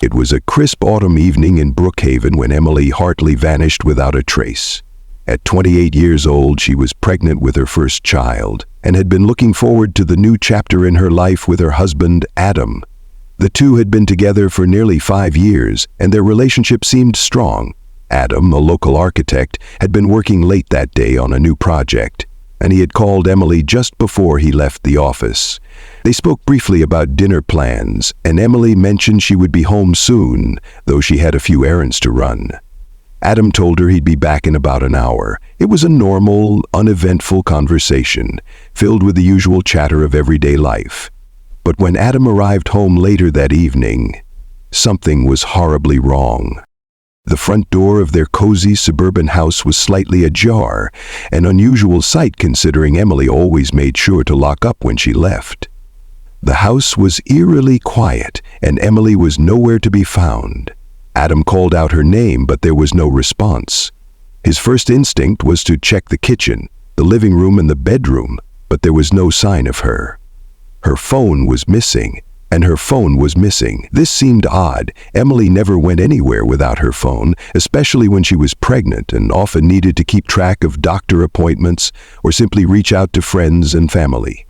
It was a crisp autumn evening in Brookhaven when Emily Hartley vanished without a trace. At 28 years old, she was pregnant with her first child and had been looking forward to the new chapter in her life with her husband, Adam. The two had been together for nearly 5 years, and their relationship seemed strong. Adam, a local architect, had been working late that day on a new project, and he had called Emily just before he left the office. They spoke briefly about dinner plans, and Emily mentioned she would be home soon, though she had a few errands to run. Adam told her he'd be back in about an hour. It was a normal, uneventful conversation, filled with the usual chatter of everyday life. But when Adam arrived home later that evening, something was horribly wrong. The front door of their cozy suburban house was slightly ajar, an unusual sight considering Emily always made sure to lock up when she left. The house was eerily quiet, and Emily was nowhere to be found. Adam called out her name, but there was no response. His first instinct was to check the kitchen, the living room, and the bedroom, but there was no sign of her. Her phone was missing, and her phone was missing. This seemed odd. Emily never went anywhere without her phone, especially when she was pregnant and often needed to keep track of doctor appointments or simply reach out to friends and family.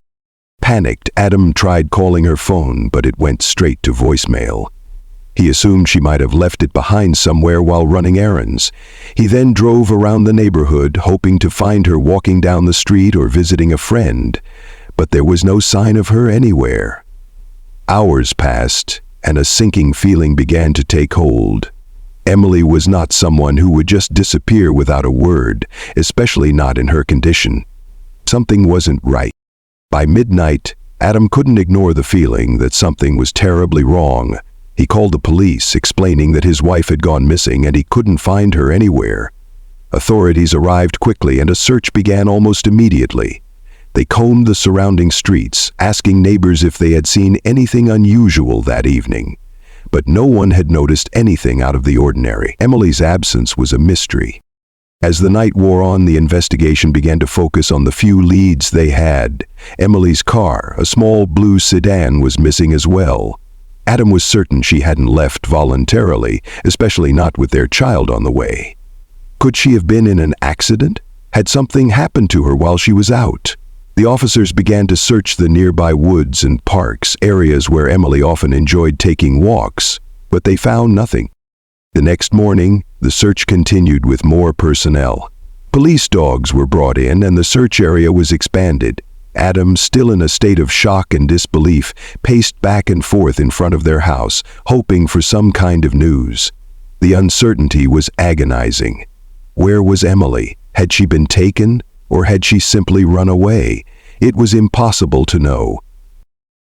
Panicked, Adam tried calling her phone, but it went straight to voicemail. He assumed she might have left it behind somewhere while running errands. He then drove around the neighborhood, hoping to find her walking down the street or visiting a friend, but there was no sign of her anywhere. Hours passed, and a sinking feeling began to take hold. Emily was not someone who would just disappear without a word, especially not in her condition. Something wasn't right. By midnight, Adam couldn't ignore the feeling that something was terribly wrong. He called the police, explaining that his wife had gone missing and he couldn't find her anywhere. Authorities arrived quickly and a search began almost immediately. They combed the surrounding streets, asking neighbors if they had seen anything unusual that evening. But no one had noticed anything out of the ordinary. Emily's absence was a mystery. As the night wore on, the investigation began to focus on the few leads they had. Emily's car, a small blue sedan, was missing as well. Adam was certain she hadn't left voluntarily, especially not with their child on the way. Could she have been in an accident? Had something happened to her while she was out? The officers began to search the nearby woods and parks, areas where Emily often enjoyed taking walks, but they found nothing. The next morning, the search continued with more personnel. Police dogs were brought in and the search area was expanded. Adam, still in a state of shock and disbelief, paced back and forth in front of their house, hoping for some kind of news. The uncertainty was agonizing. Where was Emily? Had she been taken, or had she simply run away? It was impossible to know.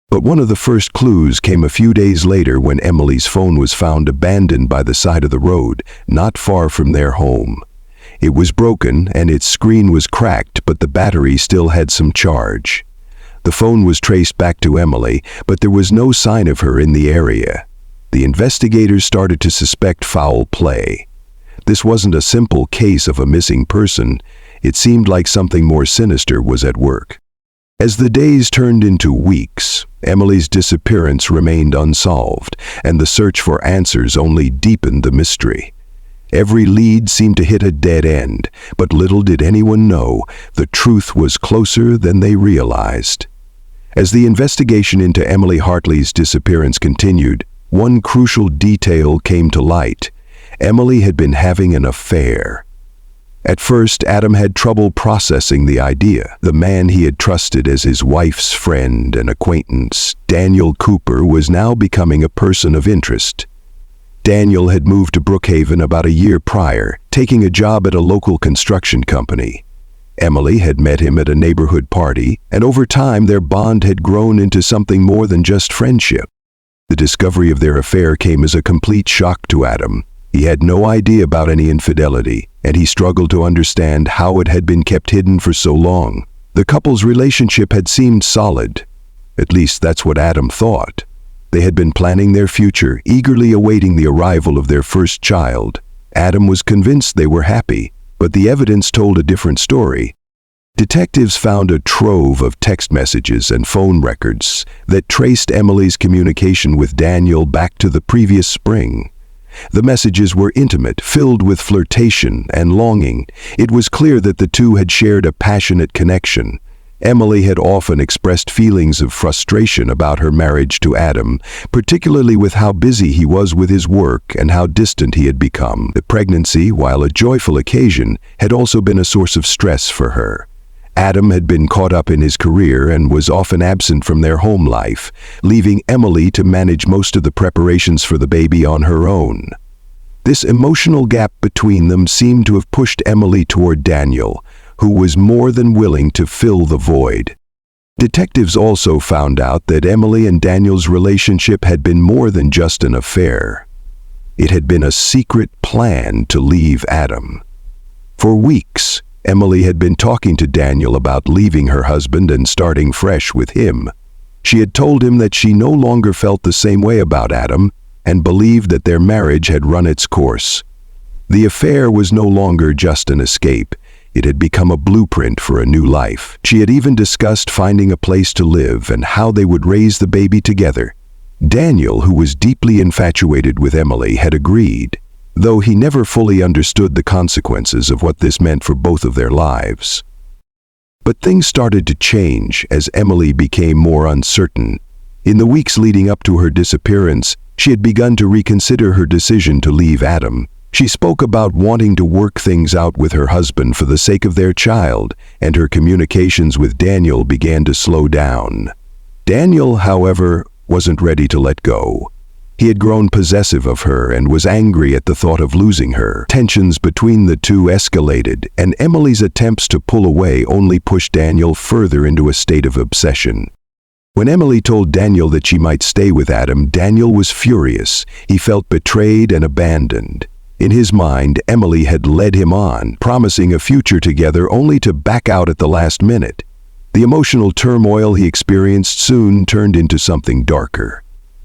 But one of the first clues came a few days later when Emily's phone was found abandoned by the side of the road, not far from their home. It was broken and its screen was cracked, but the battery still had some charge. The phone was traced back to Emily, but there was no sign of her in the area. The investigators started to suspect foul play. This wasn't a simple case of a missing person. It seemed like something more sinister was at work. As the days turned into weeks, Emily's disappearance remained unsolved, and the search for answers only deepened the mystery. Every lead seemed to hit a dead end, but little did anyone know the truth was closer than they realized. As the investigation into Emily Hartley's disappearance continued, one crucial detail came to light. Emily had been having an affair. At first, Adam had trouble processing the idea. The man he had trusted as his wife's friend and acquaintance, Daniel Cooper, was now becoming a person of interest. Daniel had moved to Brookhaven about a year prior, taking a job at a local construction company. Emily had met him at a neighborhood party, and over time their bond had grown into something more than just friendship. The discovery of their affair came as a complete shock to Adam. He had no idea about any infidelity, and he struggled to understand how it had been kept hidden for so long. The couple's relationship had seemed solid. At least that's what Adam thought. They had been planning their future, eagerly awaiting the arrival of their first child. Adam was convinced they were happy, but the evidence told a different story. Detectives found a trove of text messages and phone records that traced Emily's communication with Daniel back to the previous spring. The messages were intimate, filled with flirtation and longing. It was clear that the two had shared a passionate connection. Emily had often expressed feelings of frustration about her marriage to Adam, particularly with how busy he was with his work and how distant he had become. The pregnancy, while a joyful occasion, had also been a source of stress for her. Adam had been caught up in his career and was often absent from their home life, leaving Emily to manage most of the preparations for the baby on her own. This emotional gap between them seemed to have pushed Emily toward Daniel, who was more than willing to fill the void. Detectives also found out that Emily and Daniel's relationship had been more than just an affair. It had been a secret plan to leave Adam. For weeks, Emily had been talking to Daniel about leaving her husband and starting fresh with him. She had told him that she no longer felt the same way about Adam and believed that their marriage had run its course. The affair was no longer just an escape. It had become a blueprint for a new life. She had even discussed finding a place to live and how they would raise the baby together. Daniel, who was deeply infatuated with Emily, had agreed, though he never fully understood the consequences of what this meant for both of their lives. But things started to change as Emily became more uncertain. In the weeks leading up to her disappearance, she had begun to reconsider her decision to leave Adam. She spoke about wanting to work things out with her husband for the sake of their child, and her communications with Daniel began to slow down. Daniel, however, wasn't ready to let go. He had grown possessive of her and was angry at the thought of losing her. Tensions between the two escalated, and Emily's attempts to pull away only pushed Daniel further into a state of obsession. When Emily told Daniel that she might stay with Adam, Daniel was furious. He felt betrayed and abandoned. In his mind, Emily had led him on, promising a future together only to back out at the last minute. The emotional turmoil he experienced soon turned into something darker.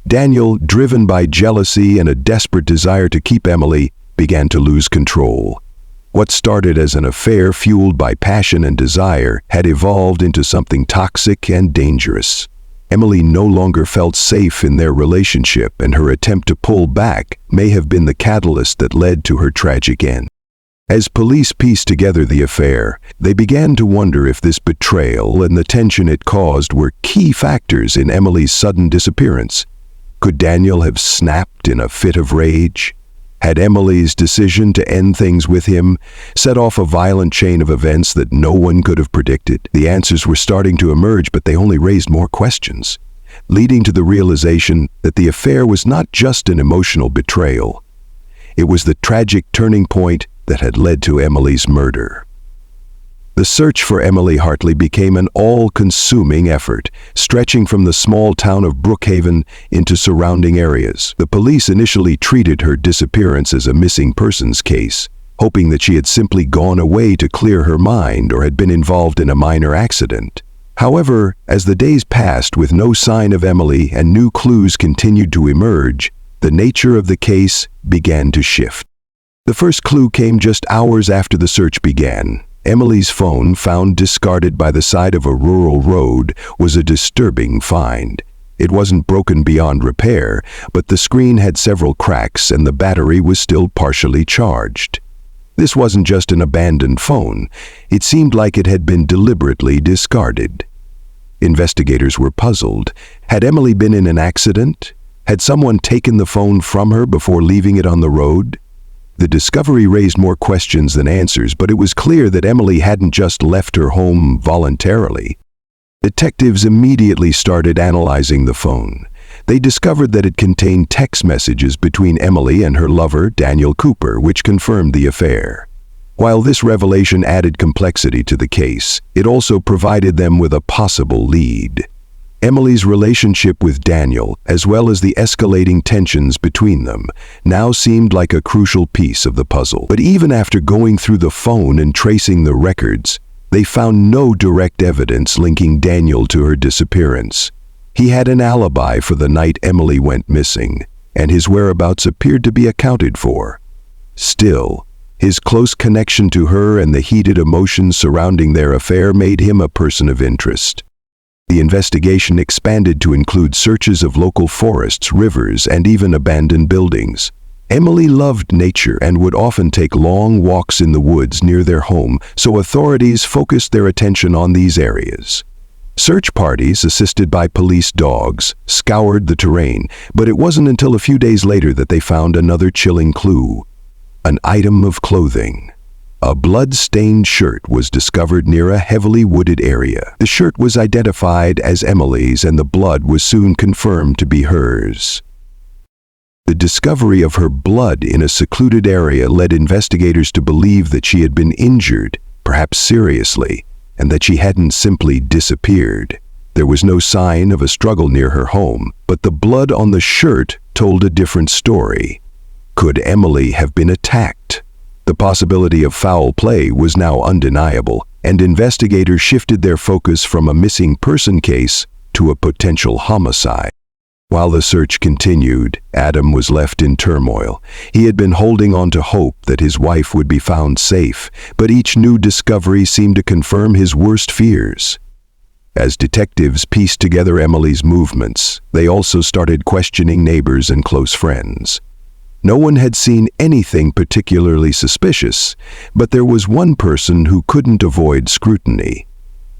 Daniel, driven by jealousy and a desperate desire to keep Emily, began to lose control. What started as an affair fueled by passion and desire had evolved into something toxic and dangerous. Emily no longer felt safe in their relationship, and her attempt to pull back may have been the catalyst that led to her tragic end. As police pieced together the affair, they began to wonder if this betrayal and the tension it caused were key factors in Emily's sudden disappearance. Could Daniel have snapped in a fit of rage? Had Emily's decision to end things with him set off a violent chain of events that no one could have predicted? The answers were starting to emerge, but they only raised more questions, leading to the realization that the affair was not just an emotional betrayal. It was the tragic turning point that had led to Emily's murder. The search for Emily Hartley became an all-consuming effort, stretching from the small town of Brookhaven into surrounding areas. The police initially treated her disappearance as a missing persons case, hoping that she had simply gone away to clear her mind or had been involved in a minor accident. However, as the days passed with no sign of Emily and new clues continued to emerge, the nature of the case began to shift. The first clue came just hours after the search began. Emily's phone, found discarded by the side of a rural road, was a disturbing find. It wasn't broken beyond repair, but the screen had several cracks and the battery was still partially charged. This wasn't just an abandoned phone. It seemed like it had been deliberately discarded. Investigators were puzzled. Had Emily been in an accident? Had someone taken the phone from her before leaving it on the road? The discovery raised more questions than answers, but it was clear that Emily hadn't just left her home voluntarily. Detectives immediately started analyzing the phone. They discovered that it contained text messages between Emily and her lover, Daniel Cooper, which confirmed the affair. While this revelation added complexity to the case, it also provided them with a possible lead. Emily's relationship with Daniel, as well as the escalating tensions between them, now seemed like a crucial piece of the puzzle. But even after going through the phone and tracing the records, they found no direct evidence linking Daniel to her disappearance. He had an alibi for the night Emily went missing, and his whereabouts appeared to be accounted for. Still, His close connection to her and the heated emotions surrounding their affair made him a person of interest. The investigation expanded to include searches of local forests, rivers, and even abandoned buildings. Emily loved nature and would often take long walks in the woods near their home, so authorities focused their attention on these areas. Search parties, assisted by police dogs, scoured the terrain, but it wasn't until a few days later that they found another chilling clue. An item of clothing. A blood-stained shirt was discovered near a heavily wooded area. The shirt was identified as Emily's, and the blood was soon confirmed to be hers. The discovery of her blood in a secluded area led investigators to believe that she had been injured, perhaps seriously, and that she hadn't simply disappeared. There was no sign of a struggle near her home, but the blood on the shirt told a different story. Could Emily have been attacked? The possibility of foul play was now undeniable, and investigators shifted their focus from a missing person case to a potential homicide. While the search continued, Adam was left in turmoil. He had been holding on to hope that his wife would be found safe, but each new discovery seemed to confirm his worst fears. As detectives pieced together Emily's movements, they also started questioning neighbors and close friends. No one had seen anything particularly suspicious, but there was one person who couldn't avoid scrutiny.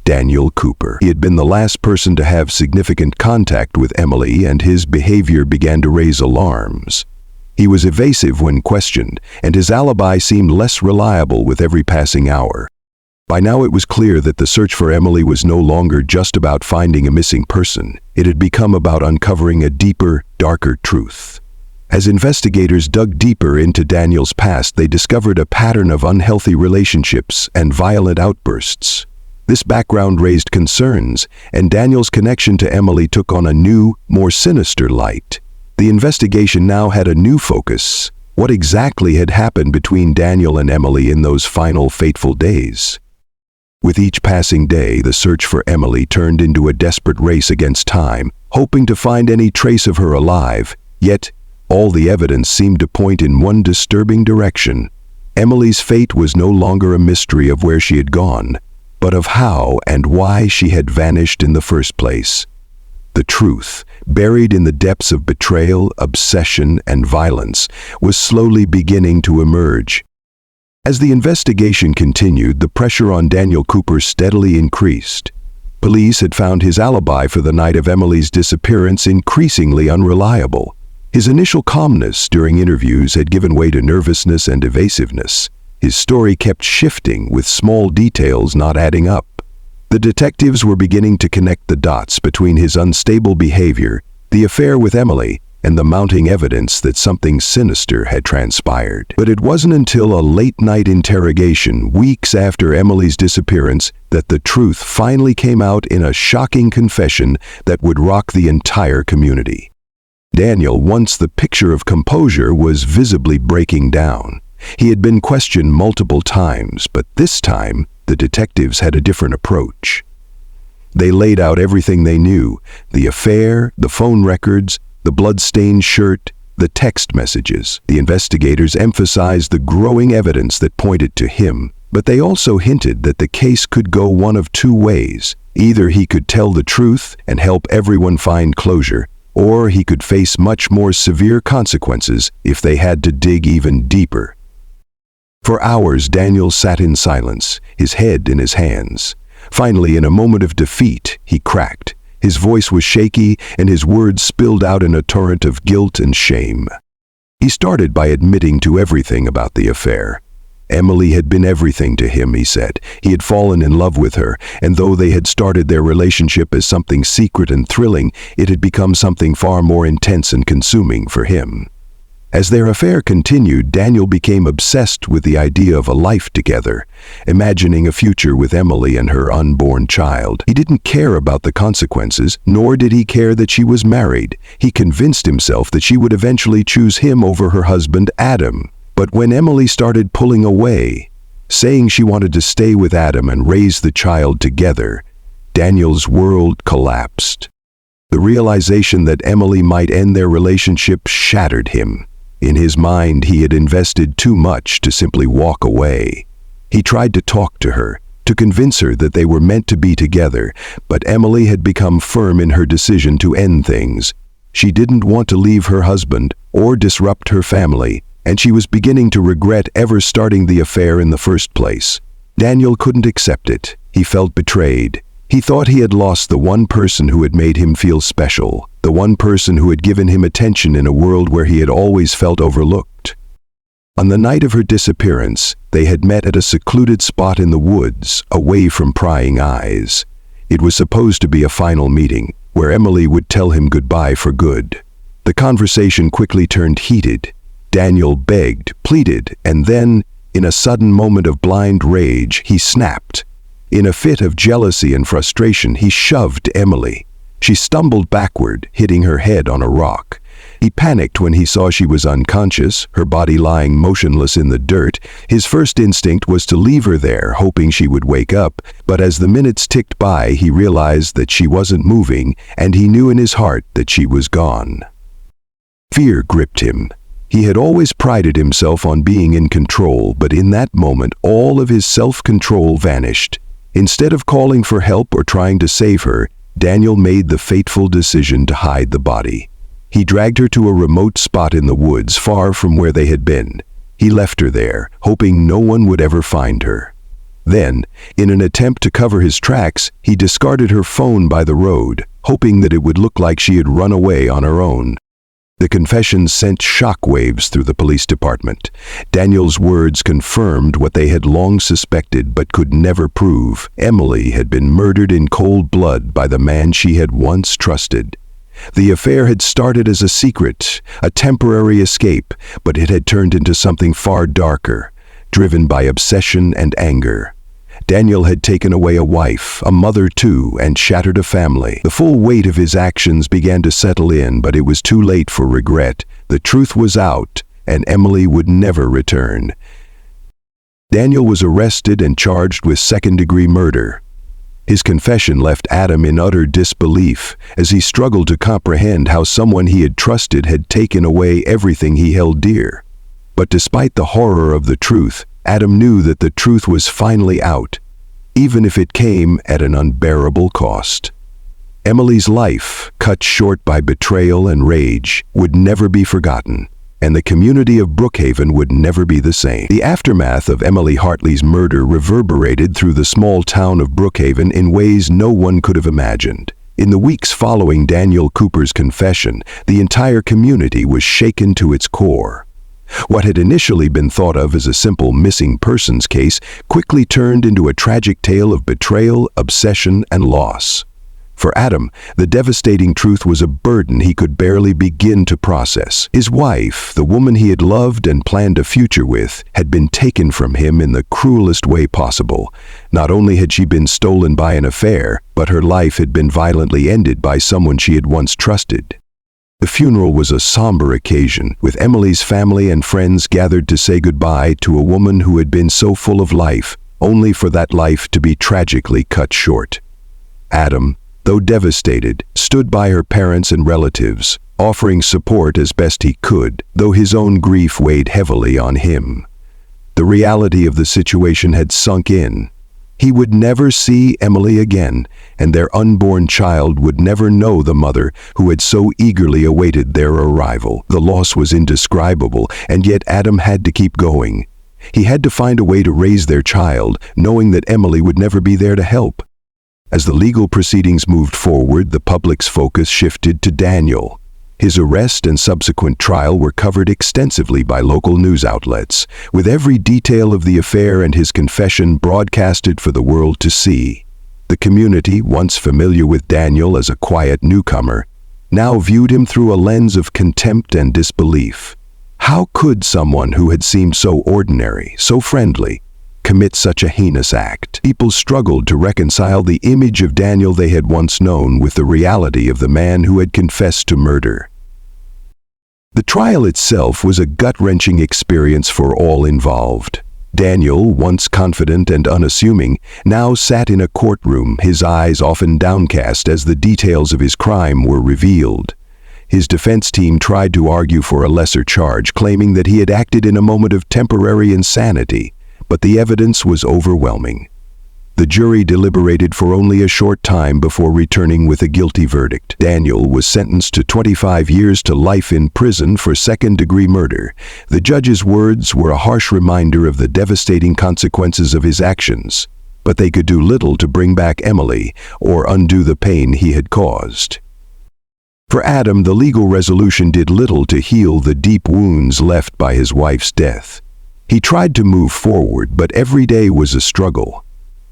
Daniel Cooper. He had been the last person to have significant contact with Emily, and his behavior began to raise alarms. He was evasive when questioned, and his alibi seemed less reliable with every passing hour. By now it was clear that the search for Emily was no longer just about finding a missing person. It had become about uncovering a deeper, darker truth. As investigators dug deeper into Daniel's past, they discovered a pattern of unhealthy relationships and violent outbursts. This background raised concerns, and Daniel's connection to Emily took on a new, more sinister light. The investigation now had a new focus. What exactly had happened between Daniel and Emily in those final fateful days? With each passing day, the search for Emily turned into a desperate race against time, hoping to find any trace of her alive. Yet, all the evidence seemed to point in one disturbing direction. Emily's fate was no longer a mystery of where she had gone, but of how and why she had vanished in the first place. The truth, buried in the depths of betrayal, obsession, and violence, was slowly beginning to emerge. As the investigation continued, the pressure on Daniel Cooper steadily increased. Police had found his alibi for the night of Emily's disappearance increasingly unreliable. His initial calmness during interviews had given way to nervousness and evasiveness. His story kept shifting, with small details not adding up. The detectives were beginning to connect the dots between his unstable behavior, the affair with Emily, and the mounting evidence that something sinister had transpired. But it wasn't until a late-night interrogation, weeks after Emily's disappearance, that the truth finally came out in a shocking confession that would rock the entire community. Daniel, once the picture of composure, was visibly breaking down. He had been questioned multiple times, but this time, the detectives had a different approach. They laid out everything they knew: the affair, the phone records, the blood-stained shirt, the text messages. The investigators emphasized the growing evidence that pointed to him, but they also hinted that the case could go one of two ways. Either he could tell the truth and help everyone find closure, or he could face much more severe consequences if they had to dig even deeper. For hours, Daniel sat in silence, his head in his hands. Finally, in a moment of defeat, he cracked. His voice was shaky, and his words spilled out in a torrent of guilt and shame. He started by admitting to everything about the affair. Emily had been everything to him, he said. He had fallen in love with her, and though they had started their relationship as something secret and thrilling, it had become something far more intense and consuming for him. As their affair continued, Daniel became obsessed with the idea of a life together, imagining a future with Emily and her unborn child. He didn't care about the consequences, nor did he care that she was married. He convinced himself that she would eventually choose him over her husband, Adam. But when Emily started pulling away, saying she wanted to stay with Adam and raise the child together, Daniel's world collapsed. The realization that Emily might end their relationship shattered him. In his mind, he had invested too much to simply walk away. He tried to talk to her, to convince her that they were meant to be together, but Emily had become firm in her decision to end things. She didn't want to leave her husband or disrupt her family, and she was beginning to regret ever starting the affair in the first place. Daniel couldn't accept it. He felt betrayed. He thought he had lost the one person who had made him feel special, the one person who had given him attention in a world where he had always felt overlooked. On the night of her disappearance, they had met at a secluded spot in the woods, away from prying eyes. It was supposed to be a final meeting, where Emily would tell him goodbye for good. The conversation quickly turned heated. Daniel begged, pleaded, and then, in a sudden moment of blind rage, he snapped. In a fit of jealousy and frustration, he shoved Emily. She stumbled backward, hitting her head on a rock. He panicked when he saw she was unconscious, her body lying motionless in the dirt. His first instinct was to leave her there, hoping she would wake up, but as the minutes ticked by, he realized that she wasn't moving, and he knew in his heart that she was gone. Fear gripped him. He had always prided himself on being in control, but in that moment, all of his self-control vanished. Instead of calling for help or trying to save her, Daniel made the fateful decision to hide the body. He dragged her to a remote spot in the woods far from where they had been. He left her there, hoping no one would ever find her. Then, in an attempt to cover his tracks, he discarded her phone by the road, hoping that it would look like she had run away on her own. The confession sent shockwaves through the police department. Daniel's words confirmed what they had long suspected but could never prove. Emily had been murdered in cold blood by the man she had once trusted. The affair had started as a secret, a temporary escape, but it had turned into something far darker, driven by obsession and anger. Daniel had taken away a wife, a mother too, and shattered a family. The full weight of his actions began to settle in, but it was too late for regret. The truth was out, and Emily would never return. Daniel was arrested and charged with second-degree murder. His confession left Adam in utter disbelief as he struggled to comprehend how someone he had trusted had taken away everything he held dear. But despite the horror of the truth, Adam knew that the truth was finally out, even if it came at an unbearable cost. Emily's life, cut short by betrayal and rage, would never be forgotten, and the community of Brookhaven would never be the same. The aftermath of Emily Hartley's murder reverberated through the small town of Brookhaven in ways no one could have imagined. In the weeks following Daniel Cooper's confession, the entire community was shaken to its core. What had initially been thought of as a simple missing persons case quickly turned into a tragic tale of betrayal, obsession, and loss. For Adam, the devastating truth was a burden he could barely begin to process. His wife, the woman he had loved and planned a future with, had been taken from him in the cruelest way possible. Not only had she been stolen by an affair, but her life had been violently ended by someone she had once trusted. The funeral was a somber occasion, with Emily's family and friends gathered to say goodbye to a woman who had been so full of life, only for that life to be tragically cut short. Adam, though devastated, stood by her parents and relatives, offering support as best he could, though his own grief weighed heavily on him. The reality of the situation had sunk in. He would never see Emily again, and their unborn child would never know the mother who had so eagerly awaited their arrival. The loss was indescribable, and yet Adam had to keep going. He had to find a way to raise their child, knowing that Emily would never be there to help. As the legal proceedings moved forward, the public's focus shifted to Daniel. His arrest and subsequent trial were covered extensively by local news outlets, with every detail of the affair and his confession broadcasted for the world to see. The community, once familiar with Daniel as a quiet newcomer, now viewed him through a lens of contempt and disbelief. How could someone who had seemed so ordinary, so friendly, commit such a heinous act? People struggled to reconcile the image of Daniel they had once known with the reality of the man who had confessed to murder. The trial itself was a gut-wrenching experience for all involved. Daniel, once confident and unassuming, now sat in a courtroom, his eyes often downcast as the details of his crime were revealed. His defense team tried to argue for a lesser charge, claiming that he had acted in a moment of temporary insanity, but the evidence was overwhelming. The jury deliberated for only a short time before returning with a guilty verdict. Daniel was sentenced to 25 years to life in prison for second-degree murder. The judge's words were a harsh reminder of the devastating consequences of his actions, but they could do little to bring back Emily or undo the pain he had caused. For Adam, the legal resolution did little to heal the deep wounds left by his wife's death. He tried to move forward, but every day was a struggle.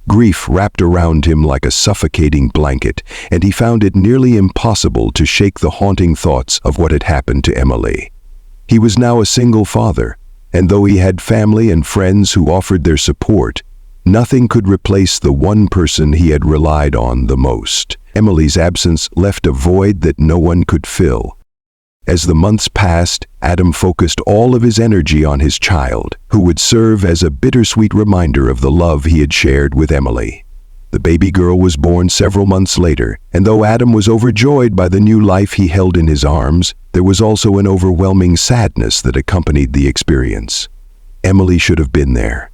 Grief wrapped around him like a suffocating blanket, and he found it nearly impossible to shake the haunting thoughts of what had happened to Emily. He was now a single father, and though he had family and friends who offered their support, nothing could replace the one person he had relied on the most. Emily's absence left a void that no one could fill. As the months passed, Adam focused all of his energy on his child, who would serve as a bittersweet reminder of the love he had shared with Emily. The baby girl was born several months later, and though Adam was overjoyed by the new life he held in his arms, there was also an overwhelming sadness that accompanied the experience. Emily should have been there.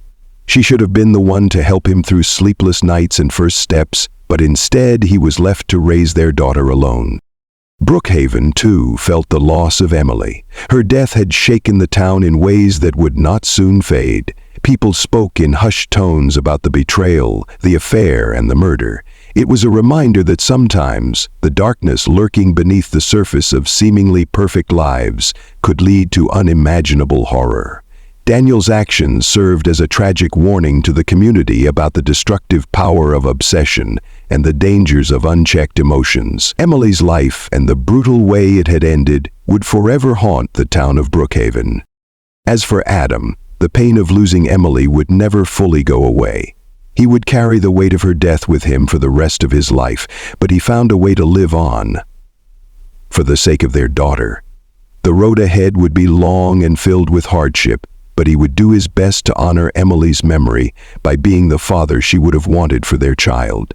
She should have been the one to help him through sleepless nights and first steps, but instead he was left to raise their daughter alone. Brookhaven, too, felt the loss of Emily. Her death had shaken the town in ways that would not soon fade. People spoke in hushed tones about the betrayal, the affair, and the murder. It was a reminder that sometimes the darkness lurking beneath the surface of seemingly perfect lives could lead to unimaginable horror. Daniel's actions served as a tragic warning to the community about the destructive power of obsession and the dangers of unchecked emotions. Emily's life and the brutal way it had ended would forever haunt the town of Brookhaven. As for Adam, the pain of losing Emily would never fully go away. He would carry the weight of her death with him for the rest of his life, but he found a way to live on. For the sake of their daughter. The road ahead would be long and filled with hardship, but he would do his best to honor Emily's memory by being the father she would have wanted for their child.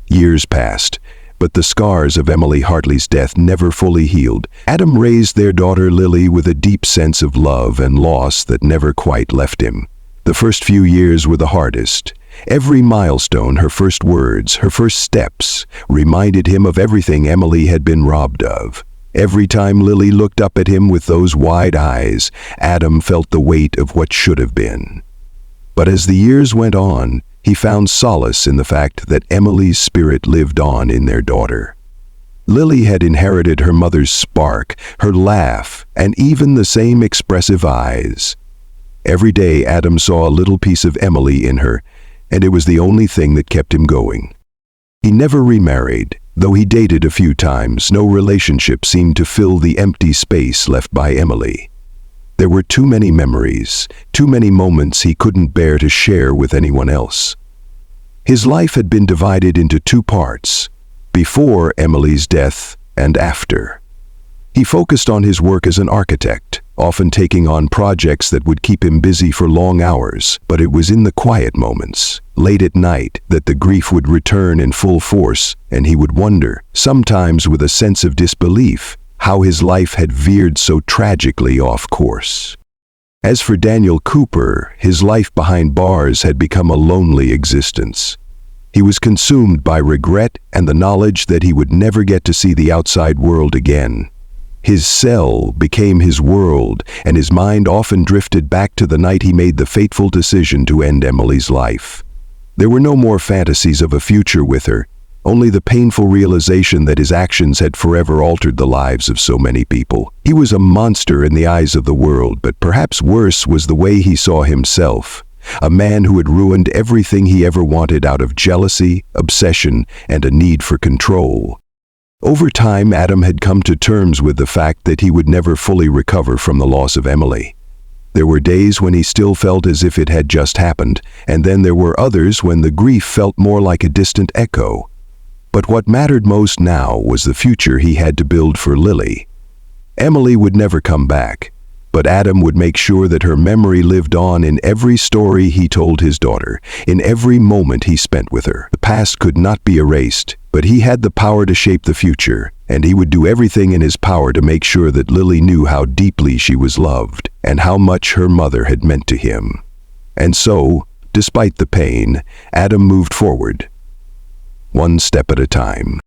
Years passed, but the scars of Emily Hartley's death never fully healed. Adam raised their daughter Lily with a deep sense of love and loss that never quite left him. The first few years were the hardest. Every milestone, her first words, her first steps, reminded him of everything Emily had been robbed of. Every time Lily looked up at him with those wide eyes, Adam felt the weight of what should have been. But as the years went on, he found solace in the fact that Emily's spirit lived on in their daughter. Lily had inherited her mother's spark, her laugh, and even the same expressive eyes. Every day Adam saw a little piece of Emily in her, and it was the only thing that kept him going. He never remarried. Though he dated a few times, no relationship seemed to fill the empty space left by Emily. There were too many memories, too many moments he couldn't bear to share with anyone else. His life had been divided into two parts, before Emily's death and after. He focused on his work as an architect, often taking on projects that would keep him busy for long hours, but it was in the quiet moments, late at night, that the grief would return in full force, and he would wonder, sometimes with a sense of disbelief, how his life had veered so tragically off course. As for Daniel Cooper, his life behind bars had become a lonely existence. He was consumed by regret and the knowledge that he would never get to see the outside world again. His cell became his world, and his mind often drifted back to the night he made the fateful decision to end Emily's life. There were no more fantasies of a future with her, only the painful realization that his actions had forever altered the lives of so many people. He was a monster in the eyes of the world, but perhaps worse was the way he saw himself. A man who had ruined everything he ever wanted out of jealousy, obsession, and a need for control. Over time, Adam had come to terms with the fact that he would never fully recover from the loss of Emily. There were days when he still felt as if it had just happened, and then there were others when the grief felt more like a distant echo. But what mattered most now was the future he had to build for Lily. Emily would never come back, But Adam would make sure that her memory lived on in every story he told his daughter, in every moment he spent with her. The past could not be erased, but he had the power to shape the future, and he would do everything in his power to make sure that Lily knew how deeply she was loved and how much her mother had meant to him. And so, despite the pain, Adam moved forward, one step at a time.